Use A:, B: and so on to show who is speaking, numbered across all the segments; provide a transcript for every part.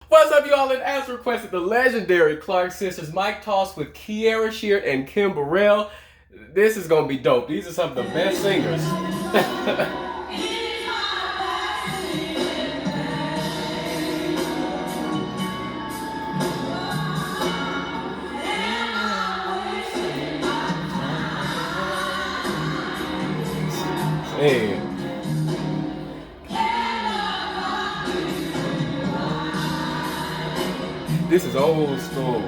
A: What's up, y'all? And as requested, the legendary Clark sisters, Mike Toss with Kierra, Sheard, and Burrell. This is gonna be dope. These are some of the best singers. Hey. This is old school.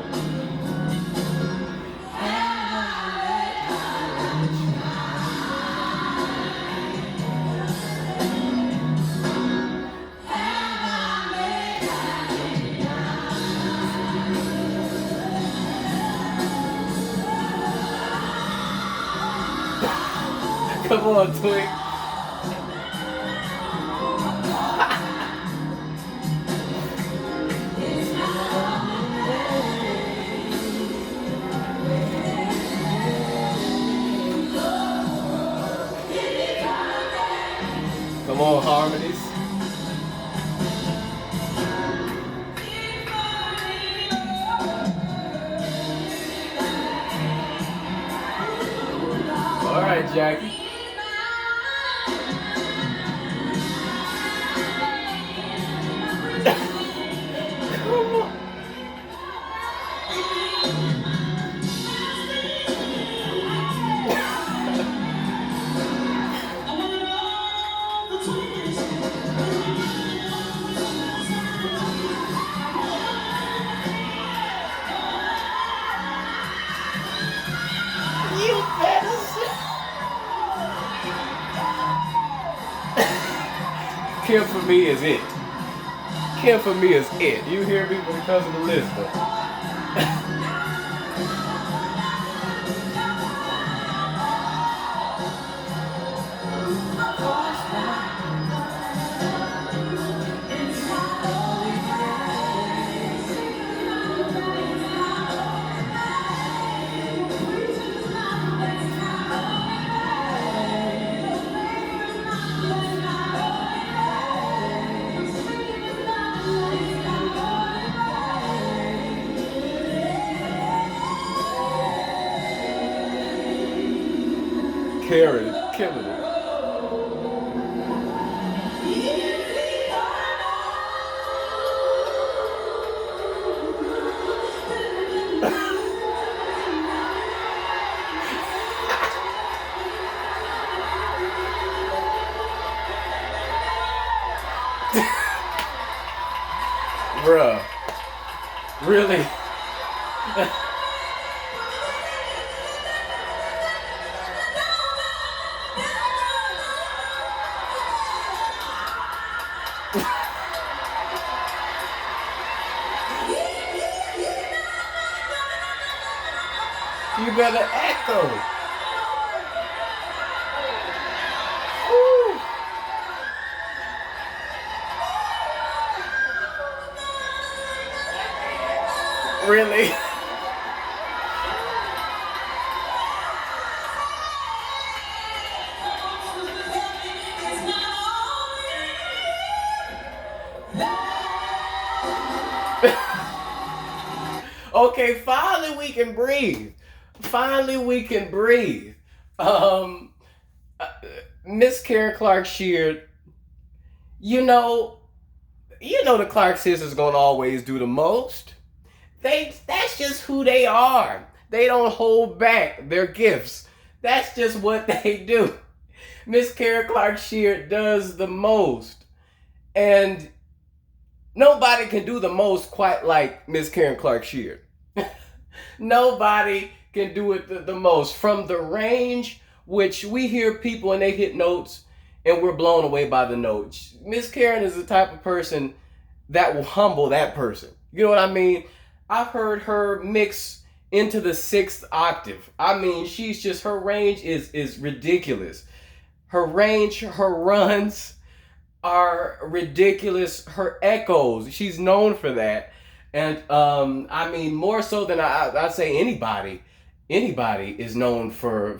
A: Come on, Twig. Come on, harmonies. All right, Jackie. Come on. You better. Kim for me is it. Kim for me is it. You hear me when it comes to Elizabeth. Karen, killing it. Bruh, really? You better echo. Woo. Really? Okay, finally we can breathe. Finally we can breathe. Miss Kierra Clark Sheard, you know the Clark sisters gonna always do the most. That's just who they are. They don't hold back their gifts. That's just what they do. Miss Kierra Clark Sheard does the most. And nobody can do the most quite like Miss Kierra Clark Sheard. Nobody can do it the most. From the range, which we hear people and they hit notes and we're blown away by the notes. Miss Karen is the type of person that will humble that person. You know what I mean? I've heard her mix into the 6th octave. I mean, she's just, her range is ridiculous. Her range, her runs are ridiculous. Her echoes, she's known for that. And I mean, more so than I'd say anybody is known for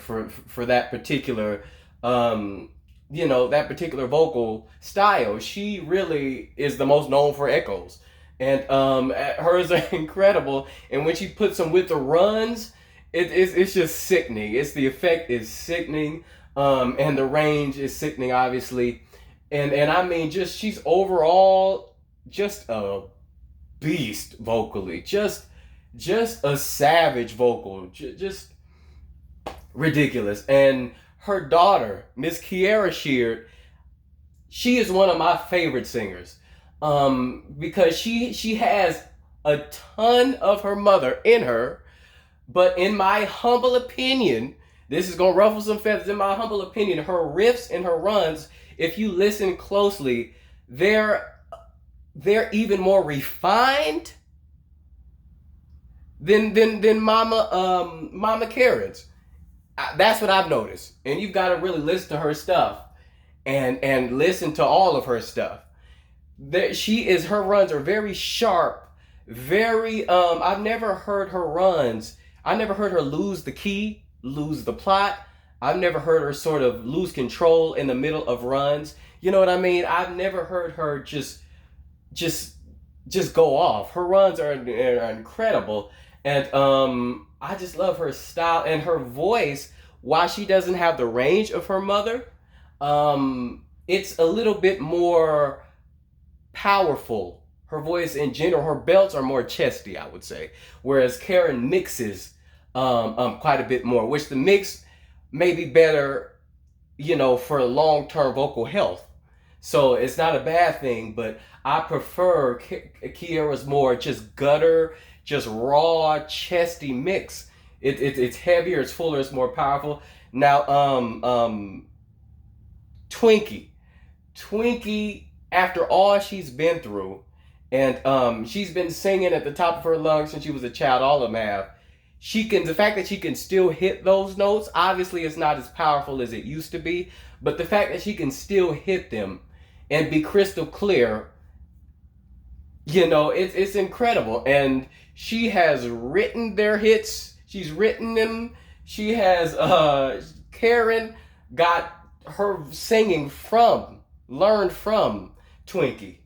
A: that particular that particular vocal style. She really is the most known for echoes. And hers are incredible. And when she puts them with the runs, it's just sickening. It's the effect is sickening, and the range is sickening, obviously. And I mean, just she's overall just a beast vocally, just a savage vocal, just ridiculous. And her daughter, Miss Kierra Sheard, she is one of my favorite singers, because she has a ton of her mother in her, but in my humble opinion, this is gonna ruffle some feathers. In my humble opinion, her riffs and her runs, if you listen closely, they're even more refined than Mama Karen's. That's what I've noticed. And you've got to really listen to her stuff, and listen to all of her stuff. Her runs are very sharp, very I've never heard her runs. I never heard her lose the key, lose the plot. I've never heard her sort of lose control in the middle of runs. You know what I mean? I've never heard her just go off. Her runs are incredible, and I just love her style and her voice. While she doesn't have the range of her mother, it's a little bit more powerful. Her voice in general, her belts are more chesty, I would say, whereas Karen mixes quite a bit more, which the mix may be better, for long-term vocal health. So it's not a bad thing, but I prefer Kierra's more just gutter, just raw, chesty mix. It's heavier, it's fuller, it's more powerful. Now, Twinkie, after all she's been through, and she's been singing at the top of her lungs since she was a child, all of them have. The fact that she can still hit those notes, obviously it's not as powerful as it used to be, but the fact that she can still hit them and be crystal clear, it's incredible. And she has written their hits. She's written them. She has, Karen got her singing learned from Twinkie.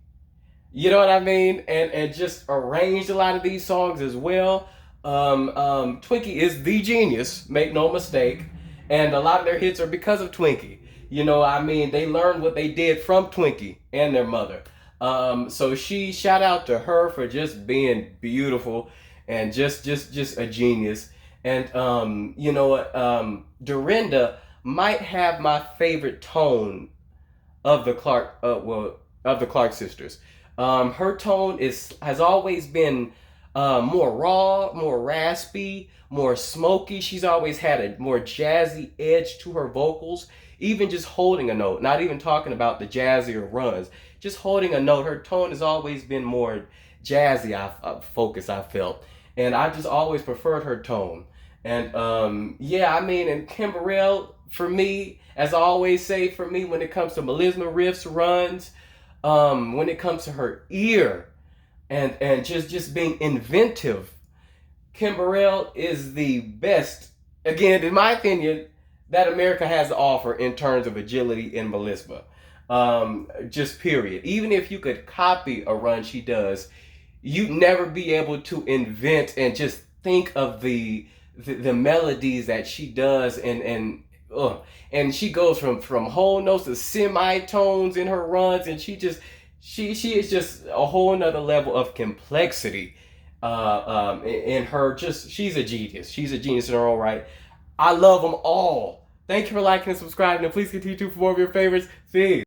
A: You know what I mean? And just arranged a lot of these songs as well. Twinkie is the genius, make no mistake. And a lot of their hits are because of Twinkie. They learned what they did from Twinkie and their mother. So shout out to her for just being beautiful and just a genius. And you know what? Dorinda might have my favorite tone of the Clark sisters. Her tone has always been more raw, more raspy, more smoky. She's always had a more jazzy edge to her vocals. Even just holding a note, not even talking about the jazzier runs, just holding a note. Her tone has always been more jazzy, I felt. And I just always preferred her tone. And and Kim Burrell, for me, as I always say, for me, when it comes to melisma riffs, runs, when it comes to her ear, and just being inventive, Kim Burrell is the best, again, in my opinion, that America has to offer in terms of agility and melisma. Just period. Even if you could copy a run she does, you'd never be able to invent and just think of the melodies that she does, and she goes from whole notes to semitones in her runs, and she is just a whole nother level of complexity in her. She's a genius. She's a genius in her own right. I love them all. Thank you for liking and subscribing, and please continue to for more of your favorites. See you.